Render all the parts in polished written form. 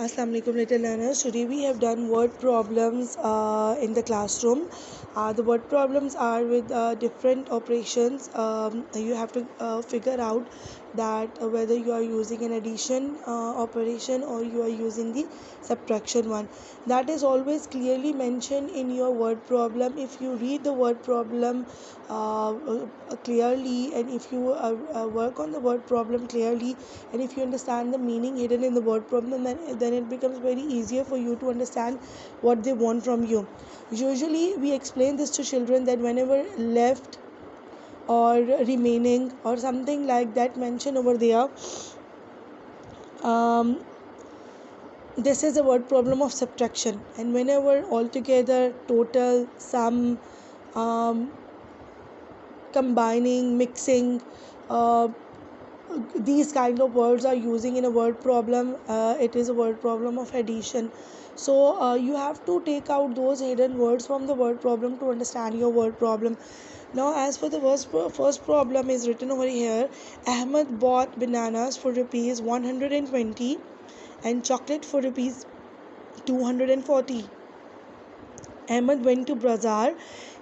Assalamu alaikum little learners. Today we have done word problems in the classroom. The word problems are with different operations. You have to figure out that whether you are using an addition operation or you are using the subtraction one. That is always clearly mentioned in your word problem. If you read the word problem clearly, and if you work on the word problem clearly, and if you understand the meaning hidden in the word problem, then it becomes very easier for you to understand what they want from you. Usually we explain this to children that whenever left or remaining or something like that mentioned over there, this is a word problem of subtraction, and whenever altogether, total, sum, um, combining, mixing, uh, these kind of words are using in a word problem, it is a word problem of addition. So you have to take out those hidden words from the word problem to understand your word problem. Now as for the first problem is written over here. Ahmed bought bananas for rupees 120 and chocolate for rupees 240. Ahmed went to bazaar.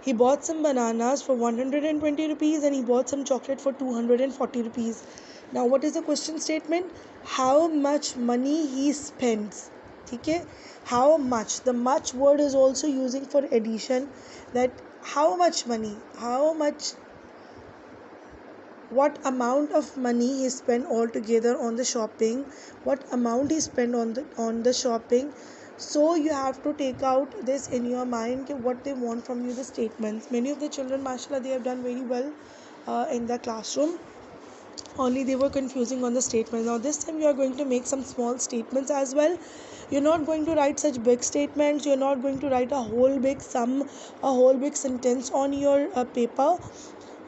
He bought some bananas for 120 rupees and he bought some chocolate for 240 rupees. Now what is the question statement? How much money he spends. Okay? How much. The much word is also using for addition. That how much money, what amount of money he spent altogether on the shopping, what amount he spent on the shopping. So you have to take out this in your mind, what they want from you, the statements. Many of the children, mashallah, they have done very well in the classroom, only they were confusing on the statement. Now this time you are going to make some small statements as well. You're not going to write such big statements, you're not going to write a whole big sum, a whole big sentence on your paper.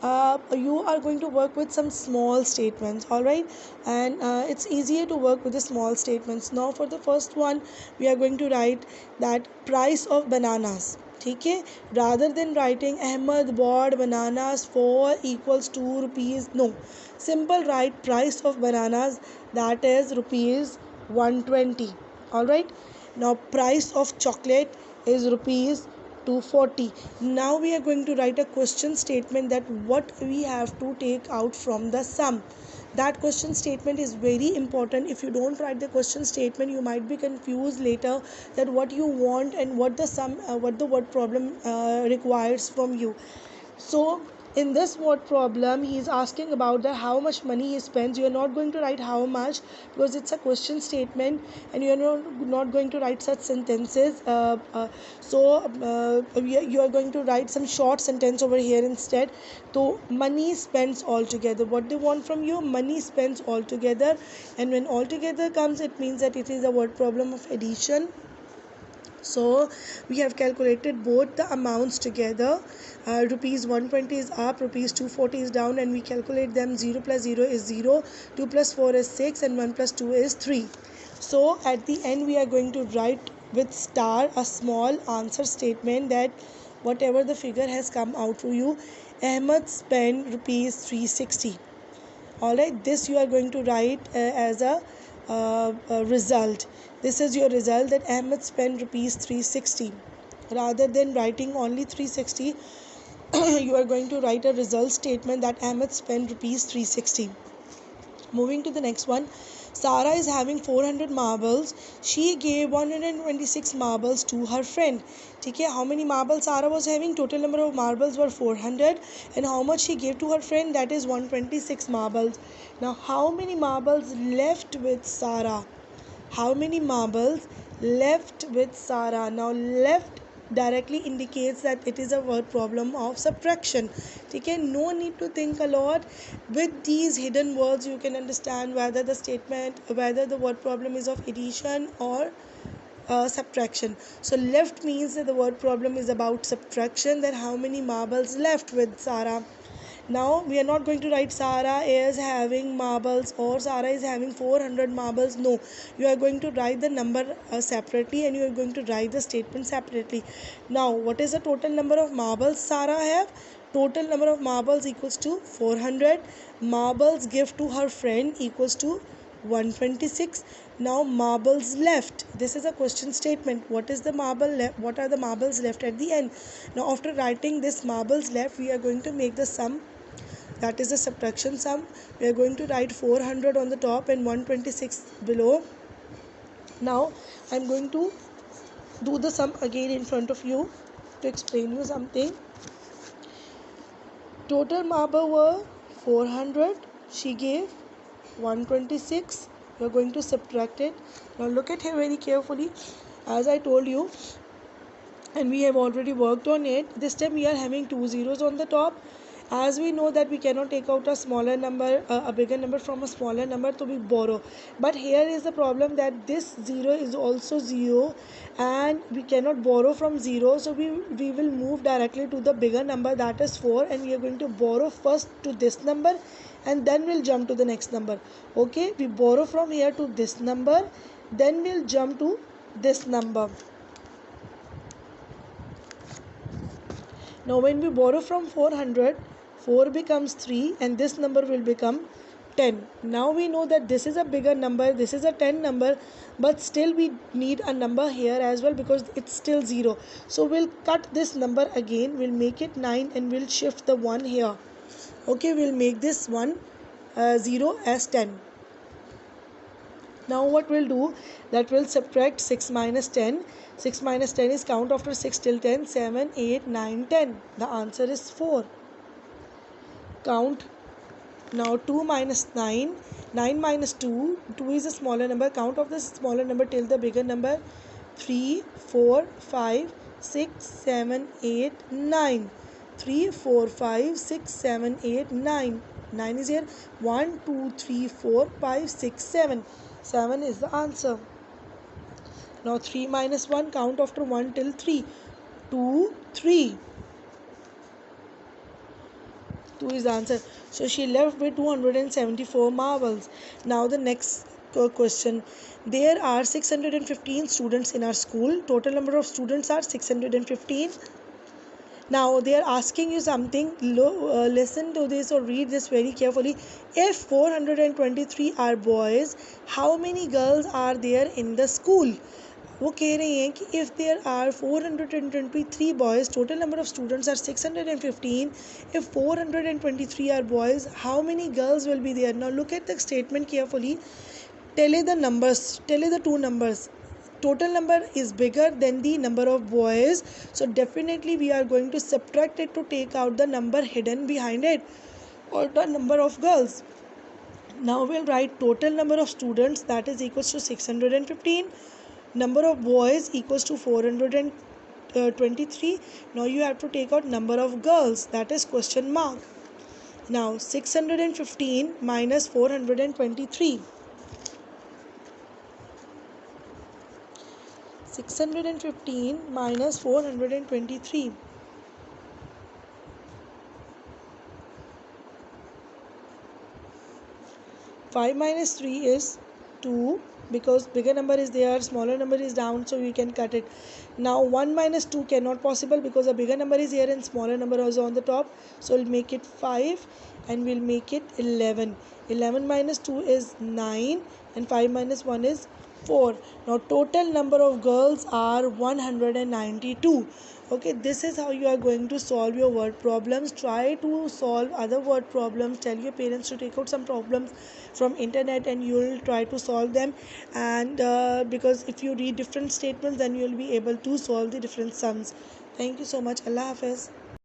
You are going to work with some small statements, all right, and it's easier to work with the small statements. Now for the first one, we are going to write that price of bananas. Okay, rather than writing Ahmed bought bananas for equals 2 rupees, no, simple write price of bananas, that is rupees 120. All right, now price of chocolate is rupees 240. Now we are going to write a question statement, that what we have to take out from the sum. That question statement is very important. If you don't write the question statement, you might be confused later that what you want and what the sum, what the word problem requires from you. So in this word problem, he is asking about the how much money he spends. You are not going to write how much because it's a question statement, and you are not going to write such sentences. You are going to write some short sentence over here instead. So money spends altogether. What they want from you? Money spends altogether, and when altogether comes, it means that it is a word problem of addition. So we have calculated both the amounts together. Rupees 120 is up, rupees 240 is down, and we calculate them. 0 plus 0 is 0, 2 plus 4 is 6, and 1 plus 2 is 3. So at the end we are going to write with star a small answer statement, that whatever the figure has come out for you, Ahmed spent rupees 360. Alright, this you are going to write as a result. This is your result, that Ahmed spent rupees 360. Rather than writing only 360, you are going to write a result statement that Ahmed spent rupees 360. Moving to the next one. Sarah is having 400 marbles. She gave 126 marbles to her friend. Okay, how many marbles Sarah was having? Total number of marbles were 400. And how much she gave to her friend? That is 126 marbles. Now, how many marbles left with Sarah? How many marbles left with Sarah? Now, left directly indicates that it is a word problem of subtraction. Okay, no need to think a lot. With these hidden words, you can understand whether the word problem is of addition or subtraction. So left means that the word problem is about subtraction, that how many marbles left with Sarah. Now we are not going to write Sarah is having marbles or Sarah is having 400 marbles. No, you are going to write the number separately, and you are going to write the statement separately. Now what is the total number of marbles Sarah have? Total number of marbles equals to 400. Marbles gift to her friend equals to 126. Now marbles left. This is a question statement. What is the marble left? What are the marbles left at the end? Now after writing this marbles left, we are going to make the sum. That is the subtraction sum. We are going to write 400 on the top and 126 below. Now I am going to do the sum again in front of you to explain you something. Total marble were 400. She gave 126. We are going to subtract it. Now look at here very carefully. As I told you, and we have already worked on it, this time we are having two zeros on the top. As we know that we cannot take out a smaller number, a bigger number from a smaller number, so we borrow. But here is the problem that this 0 is also 0 and we cannot borrow from 0, so we will move directly to the bigger number, that is 4, and we are going to borrow first to this number and then we'll jump to the next number. Okay, we borrow from here to this number, then we'll jump to this number. Now when we borrow from 400, 4 becomes 3 and this number will become 10. Now we know that this is a bigger number, this is a 10 number, but still we need a number here as well because it's still 0. So we'll cut this number again, we'll make it 9 and we'll shift the 1 here. Okay, we'll make this 0 as 10. Now what we'll do, that we'll subtract 6 minus 10. 6 minus 10 is count after 6 till 10, 7, 8, 9, 10. The answer is 4. Count. Now 2 minus 9. 9 minus 2. 2 is a smaller number. Count of the smaller number till the bigger number. 3, 4, 5, 6, 7, 8, 9. 3, 4, 5, 6, 7, 8, 9. 9 is here. 1, 2, 3, 4, 5, 6, 7. 7 is the answer. Now 3 minus 1, count after 1 till 3. 2, 3. 2 is the answer. So she left with 274 marbles. Now the next question. There are 615 students in our school. Total number of students are 615. Now they are asking you something. Listen to this or read this very carefully. If 423 are boys, how many girls are there in the school? वो कह रहे हैं कि if there are 423 boys, total number of students are 615. If 423 are boys, how many girls will be there? Now look at the statement carefully. Tell the numbers. Tell the two numbers. Total number is bigger than the number of boys, so definitely we are going to subtract it to take out the number hidden behind it or the number of girls. Now we'll write total number of students, that is equals to 615. Number of boys equals to 423. Now you have to take out number of girls, that is question mark. Now 615 minus 423. 615 minus 423. 5 minus 3 is 2, because bigger number is there, smaller number is down, so we can cut it. Now 1 minus 2 cannot possible because a bigger number is here and smaller number is on the top, so we'll make it 5 and we'll make it 11. 11 minus 2 is 9 and 5 minus 1 is 4. Now total number of girls are 192. Okay, this is how you are going to solve your word problems. Try to solve other word problems. Tell your parents to take out some problems from internet and you will try to solve them. And because if you read different statements, then you will be able to solve the different sums. Thank you so much. Allah Hafiz.